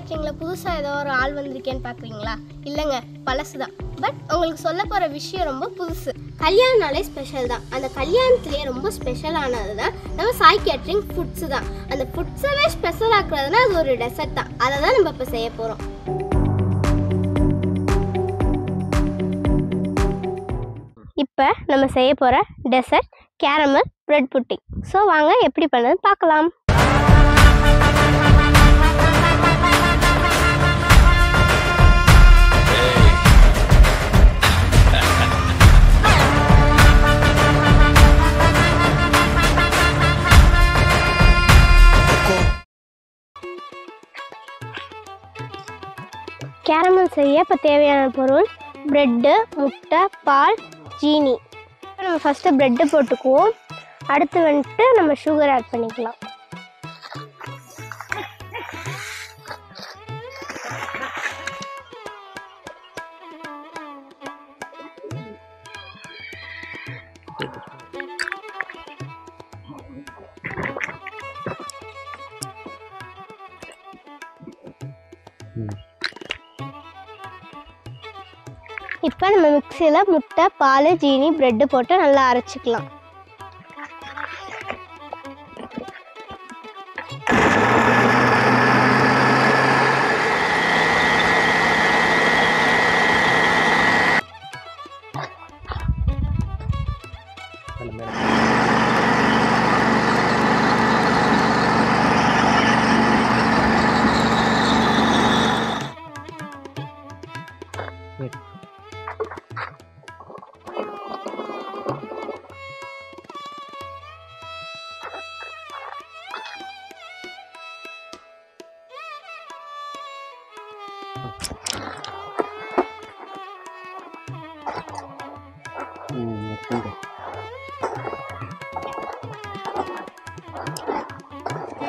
கேட்டரிங்ல புதுசா ஏதோ ஒரு ஆள் வந்திருக்கேன்னு பாக்குறீங்களா? இல்லைங்க, பழசுதான். பட் உங்களுக்கு சொல்ல போற விஷயம் ரொம்ப புதுசு. கல்யாணம்னாலே ஸ்பெஷல் தான். அந்த கல்யாணத்திலேயே ரொம்ப ஸ்பெஷலானது தான் நம்ம சாய் கேட்டரிங் ஃபுட்ஸ் தான். அந்த ஃபுட்ஸவே ஸ்பெஷல் ஆக்குறதுனா அது ஒரு டெசர்ட் தான். அதை தான் நம்ம இப்போ செய்ய போறோம். இப்போ நம்ம செய்ய போற dessert caramel bread pudding. So வாங்க எப்படி பண்ணது பார்க்கலாம். கேரமல் செய்ய இப்போ தேவையான பொருள் ப்ரெட்டு, முட்டை, பால், ஜீனி. இப்போ நம்ம ஃபஸ்ட்டு ப்ரெட்டு போட்டுக்குவோம். அடுத்து வந்துட்டு நம்ம சுகர் ஆட் பண்ணிக்கலாம். இப்போ நம்ம மிக்சியில் முட்டை, பால், ஜீனி, ப்ரெட்டு போட்டு நல்லா அரைச்சிக்கலாம்.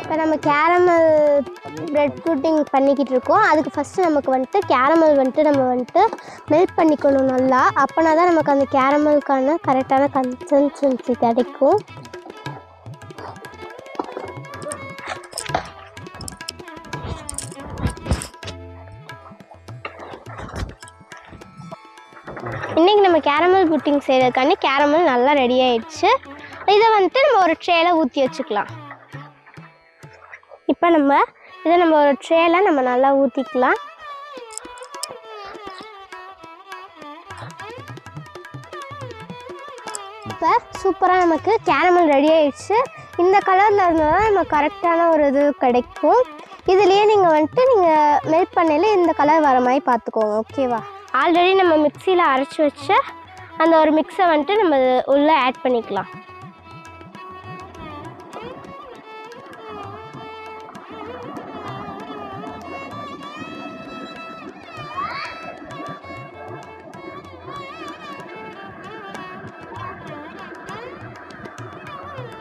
இப்போ நம்ம கேரமல் பிரெட் புட்டிங் பண்ணிக்கிட்டு இருக்கோம். அதுக்கு ஃபஸ்ட்டு நமக்கு வந்துட்டு கேரமல் வந்துட்டு நம்ம வந்துட்டு மெல்ட் பண்ணிக்கணும் நல்லா. அப்போனா தான் நமக்கு அந்த கேரமலுக்கான கரெக்டான கன்சிஸ்டன்சி கிடைக்கும். இன்றைக்கி நம்ம கேரமல் புட்டிங் செய்கிறதுக்காண்டி கேரமல் நல்லா ரெடி ஆயிடுச்சு. இதை வந்துட்டு நம்ம ஒரு ட்ரேயில் ஊற்றி வச்சுக்கலாம். இப்போ இதை நம்ம ஒரு ட்ரேயில் நம்ம நல்லா ஊற்றிக்கலாம். இப்போ சூப்பராக நமக்கு கேரமல் ரெடி ஆயிடுச்சு. இந்த கலரில் இருந்தால் தான் நம்ம கரெக்டான ஒரு இது கிடைக்கும். இதுலேயே நீங்கள் வந்துட்டு நீங்கள் மெல்ட் பண்ணையில் இந்த கலர் வர மாதிரி பார்த்துக்கோங்க. ஓகேவா? ஆல்ரெடி நம்ம மிக்சியில் அரைச்சி வச்ச அந்த ஒரு மிக்ஸை வந்துட்டு நம்ம உள்ளே ஆட் பண்ணிக்கலாம்.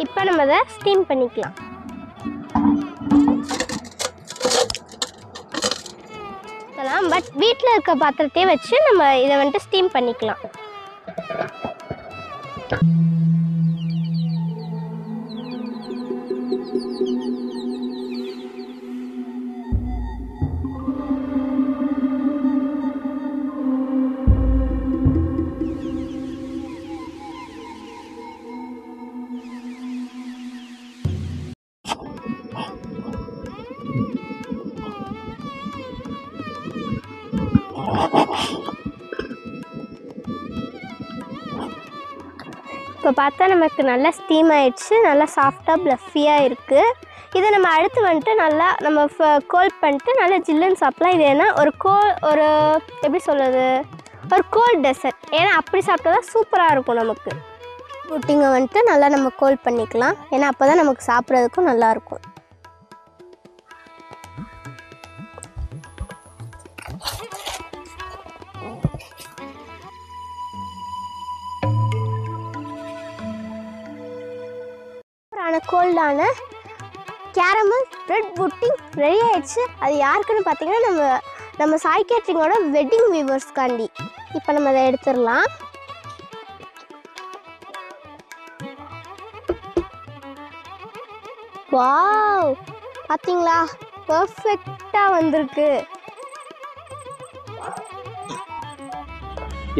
இப்போ நம்ம அதை ஸ்டீம் பண்ணிக்கலாம். பட் வீட்டில் இருக்க பாத்திரத்தையே வச்சு நம்ம இதை வந்துட்டு ஸ்டீம் பண்ணிக்கலாம். இப்போ பார்த்தா நமக்கு நல்லா ஸ்டீம் ஆகிடுச்சு. நல்லா சாஃப்டாக ப்ளஃபியாக இருக்குது. இதை நம்ம அடுத்து வந்துட்டு நல்லா நம்ம கோல்ட் பண்ணிட்டு நல்லா ஜில்லுன்னு சாப்பிட்லாம். இது ஏன்னா ஒரு எப்படி சொல்கிறது, ஒரு கோல்ட் டெசர்ட். ஏன்னா அப்படி சாப்பிட்டா தான் சூப்பராக இருக்கும். நமக்கு புட்டிங்கை வந்துட்டு நல்லா நம்ம கோல்ட் பண்ணிக்கலாம். ஏன்னா அப்போ தான் நமக்கு சாப்பிட்றதுக்கும் நல்லாயிருக்கும். கோல்டான கேரமல் பிரெட் புட்டிங் ரெடி ஆயிடுச்சு. அது யாருக்குன்னு பார்த்தீங்கன்னா நம்ம சாய் கேட்டரிங்கோட வெட்டிங் வியூவர்ஸ்காண்டி. இப்போ நம்ம அதை எடுத்துடலாம். வாவ், பார்த்தீங்களா பர்ஃபெக்டாக வந்திருக்கு.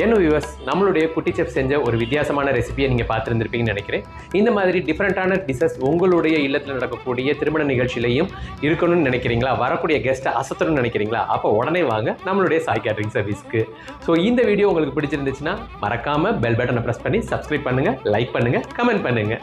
என்ன வியூவர்ஸ், நம்மளுடைய குட்டி செஃப் செஞ்ச ஒரு வித்தியாசமான ரெசிபியை நீங்கள் பார்த்துருந்துருப்பீங்கன்னு நினைக்கிறேன். இந்த மாதிரி டிஃப்ரெண்ட்டான டிஷஸ் உங்களுடைய இல்லத்தில் நடக்கக்கூடிய திருமண நிகழ்ச்சியிலையும் இருக்கணும்னு நினைக்கிறீங்களா? வரக்கூடிய கெஸ்ட்டை அசத்தணும்னு நினைக்கிறீங்களா? அப்போ உடனே வாங்க நம்மளுடைய சாய் கேட்டரிங் சர்வீஸ்க்கு. ஸோ இந்த வீடியோ உங்களுக்கு பிடிச்சிருந்துச்சுன்னா மறக்காமல் பெல் பட்டனை ப்ரெஸ் பண்ணி சப்ஸ்கிரைப் பண்ணுங்கள், லைக் பண்ணுங்கள், கமெண்ட் பண்ணுங்கள்.